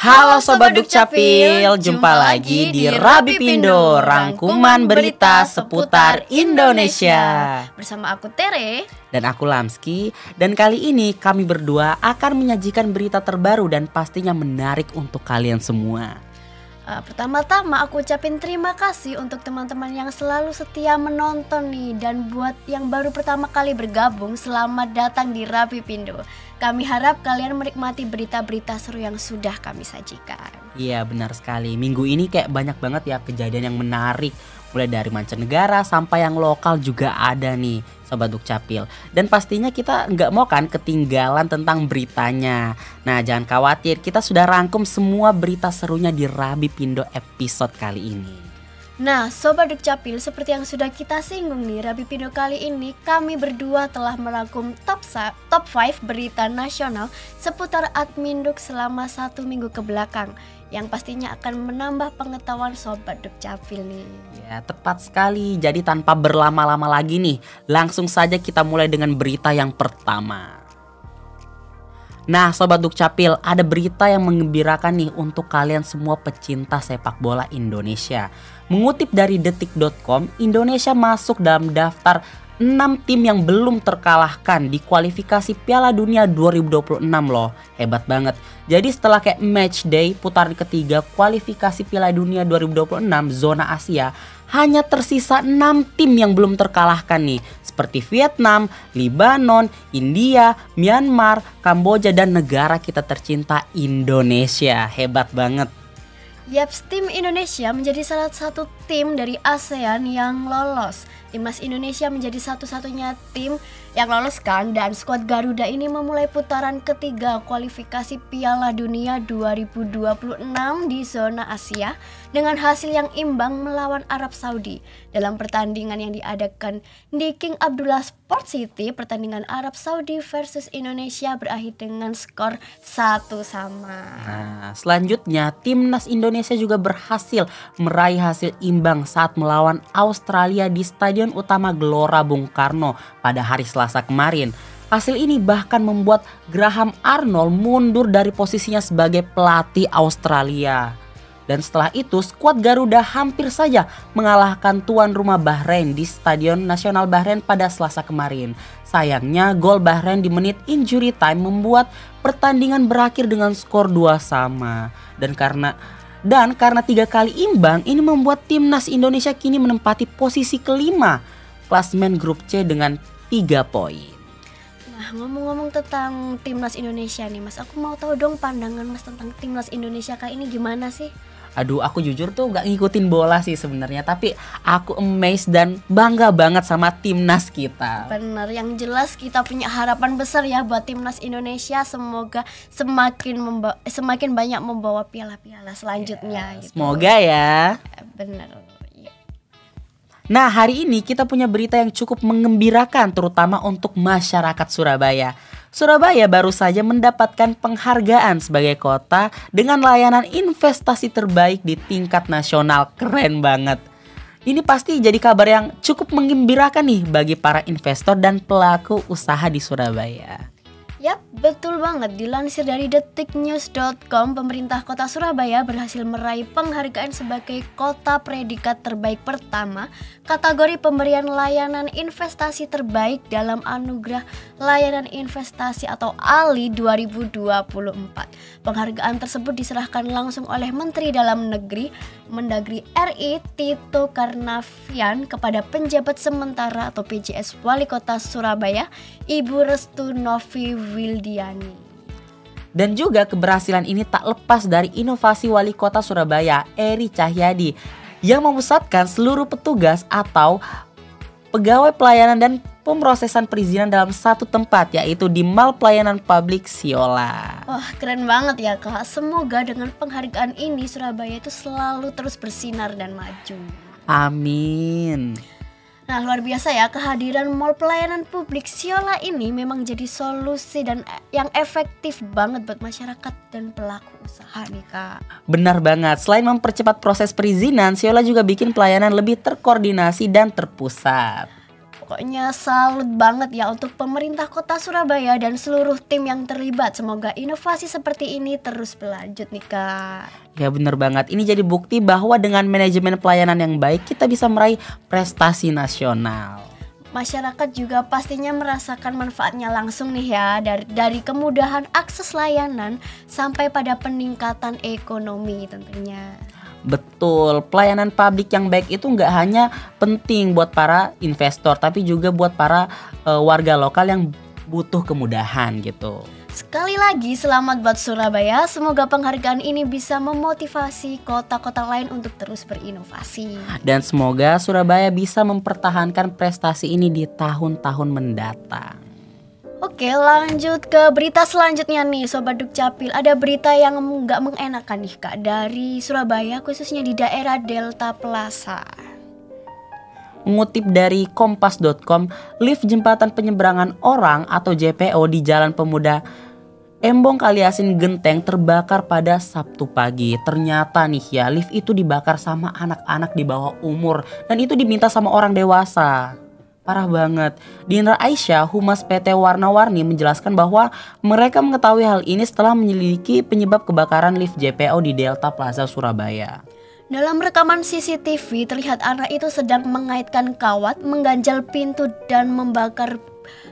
Halo Sobat Dukcapil, jumpa lagi di Rabi Pindo, rangkuman berita seputar Indonesia. Bersama aku Tere dan aku Lamski. Dan kali ini kami berdua akan menyajikan berita terbaru dan pastinya menarik untuk kalian semua. Pertama-tama aku ucapin terima kasih untuk teman-teman yang selalu setia menonton nih. Dan buat yang baru pertama kali bergabung, selamat datang di Rabi Pindo. Kami harap kalian menikmati berita-berita seru yang sudah kami sajikan. Iya benar sekali, minggu ini kayak banyak banget ya kejadian yang menarik. Mulai dari mancanegara sampai yang lokal juga ada nih Sobat Dukcapil. Dan pastinya kita nggak mau kan ketinggalan tentang beritanya. Nah jangan khawatir, kita sudah rangkum semua berita serunya di Rabi Pindo episode kali ini. Nah Sobat Dukcapil, seperti yang sudah kita singgung nih, Rabi Pindo kali ini kami berdua telah merangkum top 5 berita nasional seputar Adminduk selama 1 minggu ke belakang, yang pastinya akan menambah pengetahuan Sobat Dukcapil nih. Ya tepat sekali, jadi tanpa berlama-lama lagi nih, langsung saja kita mulai dengan berita yang pertama. Nah Sobat Dukcapil, ada berita yang menggembirakan nih untuk kalian semua pecinta sepak bola Indonesia. Mengutip dari detik.com, Indonesia masuk dalam daftar 6 tim yang belum terkalahkan di kualifikasi Piala Dunia 2026 loh. Hebat banget. Jadi setelah kayak match day putaran ketiga kualifikasi Piala Dunia 2026 zona Asia, hanya tersisa 6 tim yang belum terkalahkan nih. Seperti Vietnam, Lebanon, India, Myanmar, Kamboja, dan negara kita tercinta Indonesia. Hebat banget. Yaps, tim Indonesia menjadi salah satu tim dari ASEAN yang lolos. Timnas Indonesia menjadi satu-satunya tim yang lolos kan, dan skuad Garuda ini memulai putaran ketiga kualifikasi Piala Dunia 2026 di zona Asia dengan hasil yang imbang melawan Arab Saudi. Dalam pertandingan yang diadakan di King Abdullah Sport City, pertandingan Arab Saudi versus Indonesia berakhir dengan skor 1-1. Nah, selanjutnya timnas Indonesia juga berhasil meraih hasil imbang saat melawan Australia di Stadion Utama Gelora Bung Karno pada hari Selasa kemarin. Hasil ini bahkan membuat Graham Arnold mundur dari posisinya sebagai pelatih Australia. Dan setelah itu skuad Garuda hampir saja mengalahkan tuan rumah Bahrain di Stadion Nasional Bahrain pada Selasa kemarin. Sayangnya gol Bahrain di menit injury time membuat pertandingan berakhir dengan skor 2-2. Dan karena 3 kali imbang, ini membuat timnas Indonesia kini menempati posisi kelima klasemen grup C dengan 3 poin. Nah ngomong-ngomong tentang timnas Indonesia nih Mas, aku mau tahu dong pandangan Mas tentang timnas Indonesia kali ini gimana sih? Aduh, aku jujur tuh gak ngikutin bola sih sebenarnya, tapi aku amazed dan bangga banget sama timnas kita. Bener, yang jelas kita punya harapan besar ya buat timnas Indonesia. Semoga semakin banyak membawa piala-piala selanjutnya. Gitu. Semoga ya. Bener. Nah hari ini kita punya berita yang cukup mengembirakan terutama untuk masyarakat Surabaya. Surabaya baru saja mendapatkan penghargaan sebagai kota dengan layanan investasi terbaik di tingkat nasional. Keren banget. Ini pasti jadi kabar yang cukup menggembirakan nih bagi para investor dan pelaku usaha di Surabaya. Yap, betul banget. Dilansir dari detiknews.com, pemerintah kota Surabaya berhasil meraih penghargaan sebagai kota predikat terbaik pertama kategori pemberian layanan investasi terbaik dalam anugerah layanan investasi atau ALI 2024. Penghargaan tersebut diserahkan langsung oleh Menteri Dalam Negeri Mendagri RI Tito Karnavian kepada penjabat sementara atau PJS Wali Kota Surabaya Ibu Restu Novi Wildiani. Dan juga keberhasilan ini tak lepas dari inovasi Wali Kota Surabaya Eri Cahyadi yang memusatkan seluruh petugas atau pegawai pelayanan dan pemrosesan perizinan dalam satu tempat, yaitu di Mall Pelayanan Publik Siola. Wah keren banget ya Kak. Semoga dengan penghargaan ini Surabaya itu selalu terus bersinar dan maju. Amin. Nah luar biasa ya, kehadiran Mall Pelayanan Publik Siola ini memang jadi solusi dan yang efektif banget buat masyarakat dan pelaku usaha nih Kak. Benar banget, selain mempercepat proses perizinan, Siola juga bikin pelayanan lebih terkoordinasi dan terpusat. Pokoknya salut banget ya untuk pemerintah Kota Surabaya dan seluruh tim yang terlibat. Semoga inovasi seperti ini terus berlanjut nih Kak. Ya bener banget, ini jadi bukti bahwa dengan manajemen pelayanan yang baik kita bisa meraih prestasi nasional. Masyarakat juga pastinya merasakan manfaatnya langsung nih ya, dari kemudahan akses layanan sampai pada peningkatan ekonomi tentunya. Betul, pelayanan publik yang baik itu nggak hanya penting buat para investor, tapi juga buat para warga lokal yang butuh kemudahan gitu. Sekali lagi selamat buat Surabaya, semoga penghargaan ini bisa memotivasi kota-kota lain untuk terus berinovasi. Dan semoga Surabaya bisa mempertahankan prestasi ini di tahun-tahun mendatang. Oke, lanjut ke berita selanjutnya nih Sobat Dukcapil. Ada berita yang nggak mengenakan nih Kak, dari Surabaya khususnya di daerah Delta Plaza. Mengutip dari kompas.com, lift jembatan penyeberangan orang atau JPO di Jalan Pemuda Embong Kaliasin Genteng terbakar pada Sabtu pagi. Ternyata nih ya, lift itu dibakar sama anak-anak di bawah umur dan itu diminta sama orang dewasa. Parah banget. Dinra Aisyah, Humas PT Warna-Warni menjelaskan bahwa mereka mengetahui hal ini setelah menyelidiki penyebab kebakaran lift JPO di Delta Plaza Surabaya. Dalam rekaman CCTV terlihat anak itu sedang mengaitkan kawat, mengganjal pintu dan membakar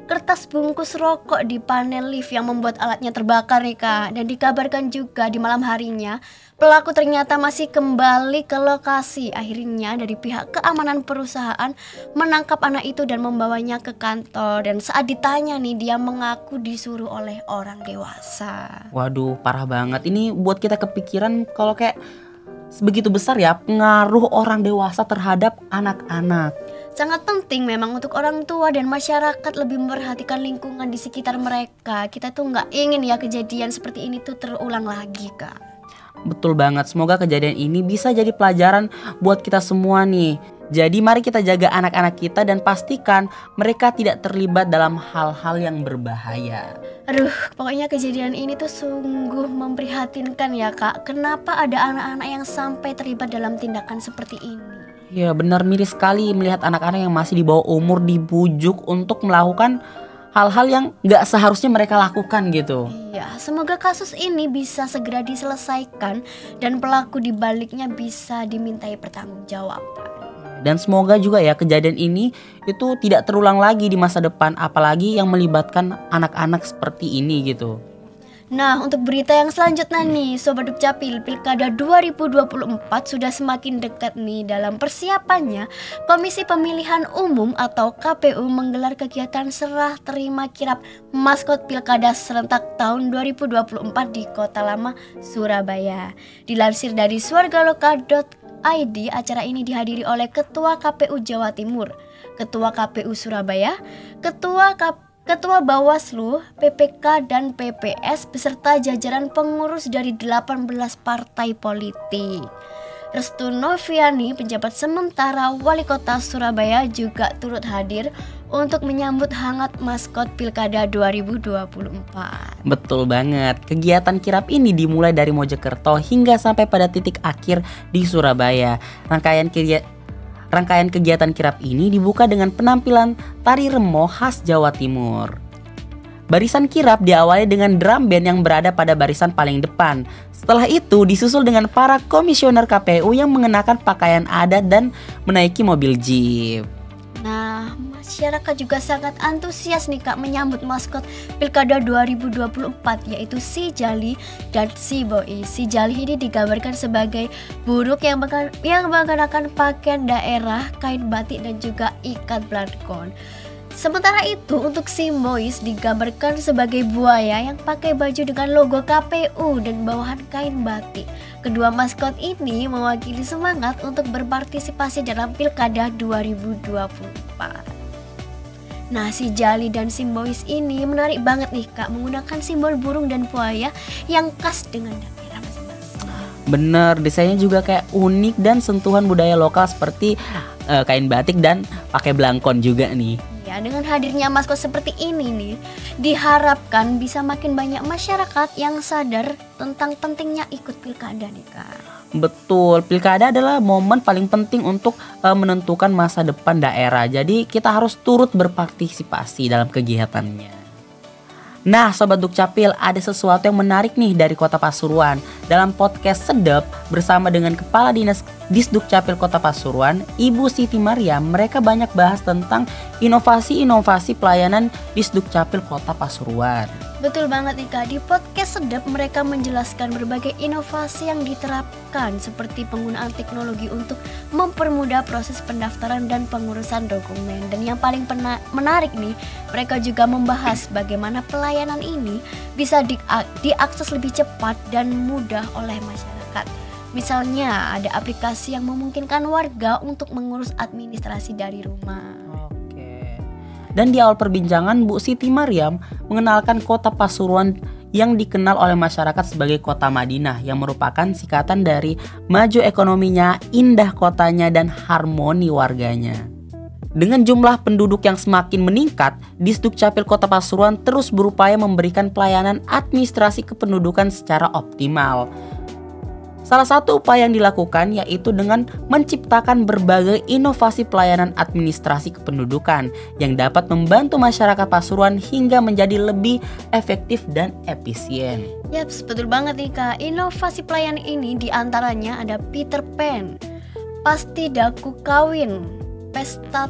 kertas bungkus rokok di panel lift yang membuat alatnya terbakar nih Kak. Dan dikabarkan juga di malam harinya pelaku ternyata masih kembali ke lokasi. Akhirnya dari pihak keamanan perusahaan menangkap anak itu dan membawanya ke kantor. Dan saat ditanya nih, dia mengaku disuruh oleh orang dewasa. Waduh, parah banget. Ini buat kita kepikiran kalau kayak sebegitu besar ya pengaruh orang dewasa terhadap anak-anak. Sangat penting memang untuk orang tua dan masyarakat lebih memperhatikan lingkungan di sekitar mereka. Kita tuh nggak ingin ya kejadian seperti ini tuh terulang lagi Kak. Betul banget, semoga kejadian ini bisa jadi pelajaran buat kita semua nih. Jadi mari kita jaga anak-anak kita dan pastikan mereka tidak terlibat dalam hal-hal yang berbahaya. Aduh, pokoknya kejadian ini tuh sungguh memprihatinkan ya Kak. Kenapa ada anak-anak yang sampai terlibat dalam tindakan seperti ini? Ya benar, miris sekali melihat anak-anak yang masih di bawah umur dibujuk untuk melakukan hal-hal yang gak seharusnya mereka lakukan gitu. Iya, semoga kasus ini bisa segera diselesaikan dan pelaku dibaliknya bisa dimintai pertanggungjawaban. Dan semoga juga ya kejadian ini itu tidak terulang lagi di masa depan, apalagi yang melibatkan anak-anak seperti ini gitu. Nah, untuk berita yang selanjutnya nih Sobat Dukcapil, Pilkada 2024 sudah semakin dekat nih. Dalam persiapannya, Komisi Pemilihan Umum atau KPU menggelar kegiatan serah terima kirap maskot Pilkada serentak tahun 2024 di Kota Lama, Surabaya. Dilansir dari suargaloka.id, acara ini dihadiri oleh Ketua KPU Jawa Timur, Ketua KPU Surabaya, Ketua Bawaslu, PPK dan PPS beserta jajaran pengurus dari 18 partai politik. Restu Noviani, penjabat sementara Wali Kota Surabaya, juga turut hadir untuk menyambut hangat maskot Pilkada 2024. Betul banget, kegiatan kirap ini dimulai dari Mojokerto hingga sampai pada titik akhir di Surabaya. Rangkaian kegiatan kirap ini dibuka dengan penampilan tari remo khas Jawa Timur. Barisan kirap diawali dengan drum band yang berada pada barisan paling depan. Setelah itu disusul dengan para komisioner KPU yang mengenakan pakaian adat dan menaiki mobil jeep. Nah, masyarakat juga sangat antusias nih Kak menyambut maskot Pilkada 2024, yaitu si Jali dan si Boi. Si Jali ini digambarkan sebagai buruk yang mengenakan pakaian daerah, kain batik dan juga ikat blangkon. Sementara itu untuk si Bois digambarkan sebagai buaya yang pakai baju dengan logo KPU dan bawahan kain batik. Kedua maskot ini mewakili semangat untuk berpartisipasi dalam Pilkada 2024. Nah, si Jali dan si Bois ini menarik banget nih Kak, menggunakan simbol burung dan buaya yang khas dengan daerah masing-masing. Bener, desainnya juga kayak unik dan sentuhan budaya lokal seperti kain batik dan pakai blangkon juga nih. Ya, dengan hadirnya maskot seperti ini nih, diharapkan bisa makin banyak masyarakat yang sadar tentang pentingnya ikut pilkada nih Kak. Betul, pilkada adalah momen paling penting untuk menentukan masa depan daerah. Jadi kita harus turut berpartisipasi dalam kegiatannya. Nah Sobat Dukcapil, ada sesuatu yang menarik nih dari Kota Pasuruan. Dalam podcast Sedep bersama dengan Kepala Dinas Disdukcapil Kota Pasuruan, Ibu Siti Mariam, mereka banyak bahas tentang inovasi-inovasi pelayanan Disdukcapil Kota Pasuruan. Betul banget Ika, di podcast Sedap mereka menjelaskan berbagai inovasi yang diterapkan seperti penggunaan teknologi untuk mempermudah proses pendaftaran dan pengurusan dokumen. Dan yang paling menarik nih, mereka juga membahas bagaimana pelayanan ini bisa diakses lebih cepat dan mudah oleh masyarakat. Misalnya ada aplikasi yang memungkinkan warga untuk mengurus administrasi dari rumah. Dan di awal perbincangan, Bu Siti Mariam mengenalkan Kota Pasuruan yang dikenal oleh masyarakat sebagai Kota Madinah, yang merupakan singkatan dari maju ekonominya, indah kotanya, dan harmoni warganya. Dengan jumlah penduduk yang semakin meningkat, Disdukcapil Kota Pasuruan terus berupaya memberikan pelayanan administrasi kependudukan secara optimal. Salah satu upaya yang dilakukan yaitu dengan menciptakan berbagai inovasi pelayanan administrasi kependudukan yang dapat membantu masyarakat Pasuruan hingga menjadi lebih efektif dan efisien. Yaps, betul banget Ika. Inovasi pelayanan ini diantaranya ada Peter Pan, Pasti Daku Kawin, Pesta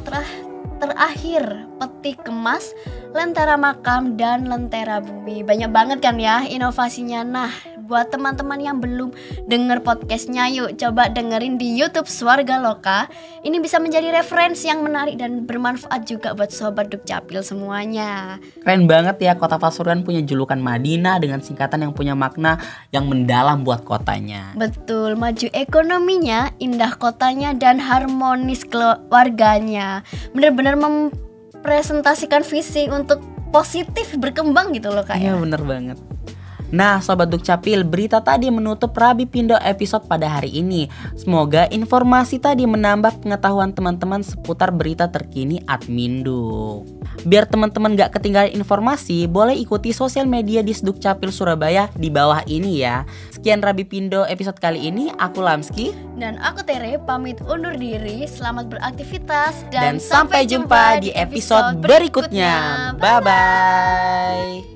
Terakhir, Peti Kemas, Lentera Makam, dan Lentera Bumi. Banyak banget kan ya inovasinya. Nah, buat teman-teman yang belum denger podcastnya, yuk coba dengerin di YouTube Swarga Loka. Ini bisa menjadi referensi yang menarik dan bermanfaat juga buat Sobat Dukcapil semuanya. Keren banget ya, Kota Pasuruan punya julukan Madinah dengan singkatan yang punya makna yang mendalam buat kotanya. Betul, maju ekonominya, indah kotanya, dan harmonis keluarganya. Bener-bener mempresentasikan visi untuk positif berkembang gitu loh Kak. Iya bener banget. Nah Sobat Dukcapil, berita tadi menutup Rabi Pindo episode pada hari ini. Semoga informasi tadi menambah pengetahuan teman-teman seputar berita terkini Admindu. Biar teman-teman gak ketinggalan informasi, boleh ikuti sosial media Disdukcapil Surabaya di bawah ini ya. Sekian Rabi Pindo episode kali ini, aku Lamski dan aku Tere pamit undur diri. Selamat beraktivitas dan sampai jumpa di episode berikutnya. Bye-bye.